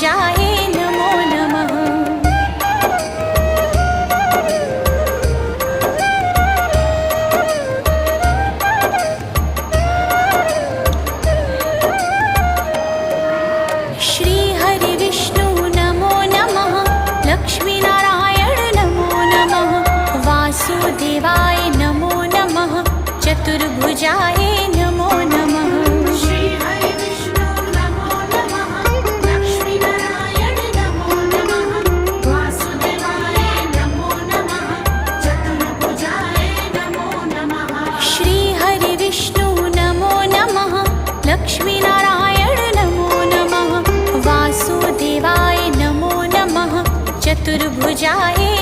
चतुर्भुजाय नमो नमः। श्री हरि विष्णु नमो नमः। लक्ष्मी नारायण नमो नमः। वासुदेवाय नमो नमः। चतुर्भुजाय नमो नमः। श्री हरि विष्णु नमो नमः। लक्ष्मी नारायण नमो नमः। वासुदेवाय नमो नमः। चतुर्भुजाय नमो नमः। श्री हरि विष्णु नमो नमः। लक्ष्मी नारायण नमो नमः। वासुदेवाय नमो नमः। चतुर्भुजाय